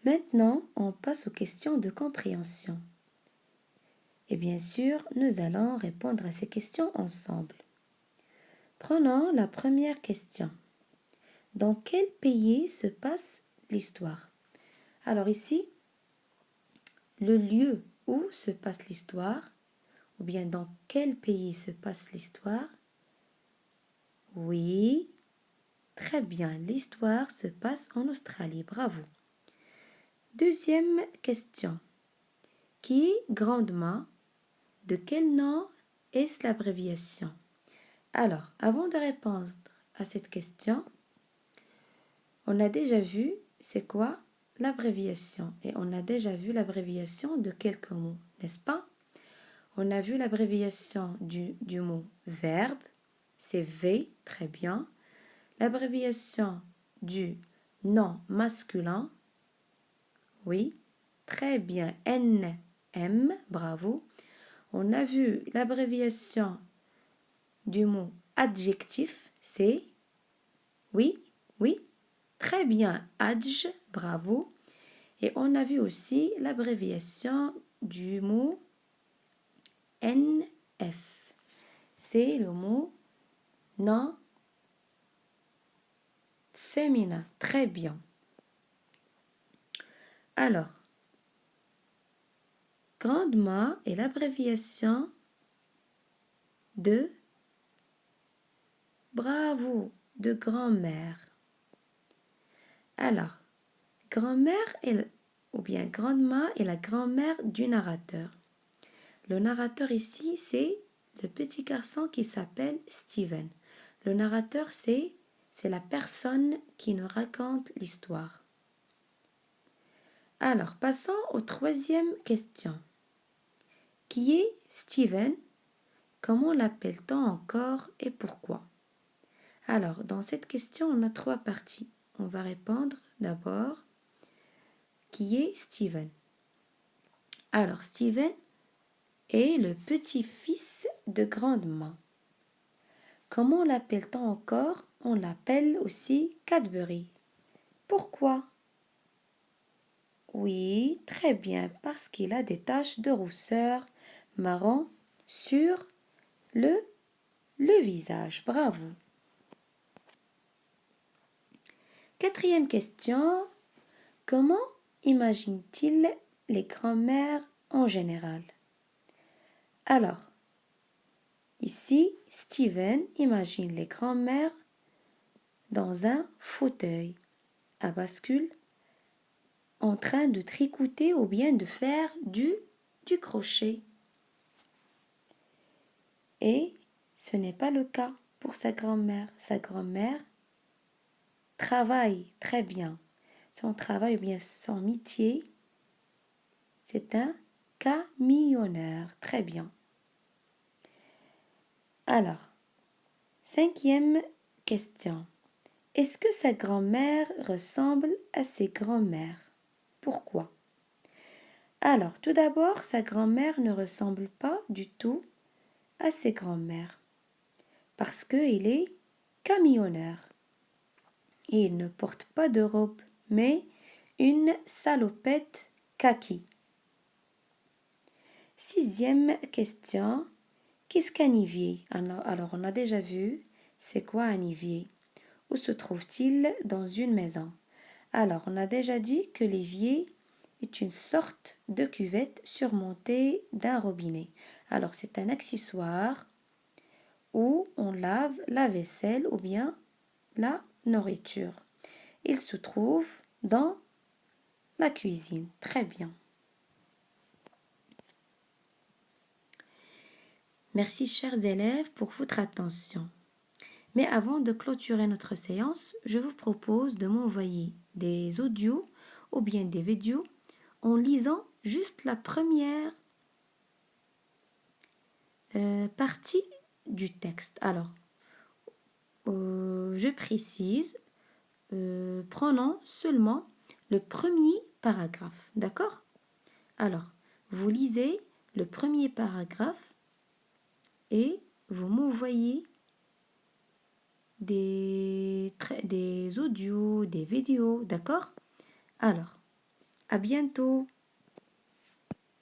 Maintenant, on passe aux questions de compréhension. Et bien sûr, nous allons répondre à ces questions ensemble. Prenons la première question. Dans quel pays se passe l'histoire? Alors ici, le lieu où se passe l'histoire, ou bien dans quel pays se passe l'histoire? Oui, très bien, l'histoire se passe en Australie, bravo. Deuxième question. Qui est grandement? De quel nom est l'abréviation? Alors, avant de répondre à cette question, on a déjà vu c'est quoi l'abréviation et on a déjà vu l'abréviation de quelques mots, n'est-ce pas? On a vu l'abréviation du mot verbe, c'est V, très bien. L'abréviation du nom masculin, oui, très bien, NM, bravo. On a vu l'abréviation du mot adjectif, c'est oui, oui, très bien, adj, bravo. Et on a vu aussi l'abréviation du mot NF. C'est le mot nom féminin. Très bien. Alors, grandement est l'abréviation de bravo, de grand-mère. Alors, grand-mère ou bien grandement est la grand-mère du narrateur. Le narrateur ici, c'est le petit garçon qui s'appelle Steven. Le narrateur, c'est la personne qui nous raconte l'histoire. Alors, passons aux troisième question. Qui est Steven? Comment l'appelle-t-on encore et pourquoi? Alors, dans cette question, on a trois parties. On va répondre d'abord qui est Steven. Alors, Steven est le petit-fils de grande-maman. Comment l'appelle-t-on encore? On l'appelle aussi Cadbury. Pourquoi? Oui, très bien, parce qu'il a des taches de rousseur marron sur le visage. Bravo. Quatrième question. Comment imagine-t-il les grands-mères en général? Alors, ici, Steven imagine les grands-mères dans un fauteuil à bascule en train de tricoter ou bien de faire du crochet. Et ce n'est pas le cas pour sa grand-mère. Sa grand-mère travaille très bien. Son travail ou bien son métier, c'est un camionneur. Très bien. Alors, cinquième question. Est-ce que sa grand-mère ressemble à ses grands-mères? Pourquoi? Alors, tout d'abord, sa grand-mère ne ressemble pas du tout à ses grands-mères parce qu'il est camionneur et il ne porte pas de robe mais une salopette kaki. Sixième question, qu'est-ce qu'un évier? Alors, on a déjà vu, c'est quoi un évier? Où se trouve-t-il dans une maison? Alors, on a déjà dit que l'évier est une sorte de cuvette surmontée d'un robinet. Alors, c'est un accessoire où on lave la vaisselle ou bien la nourriture. Il se trouve dans la cuisine. Très bien. Merci, chers élèves, pour votre attention. Mais avant de clôturer notre séance, je vous propose de m'envoyer des audios ou bien des vidéos en lisant juste la première partie du texte. Alors, je précise, prenons seulement le premier paragraphe, d'accord? Alors, vous lisez le premier paragraphe et vous m'envoyez des audios, des vidéos, d'accord? Alors, À bientôt.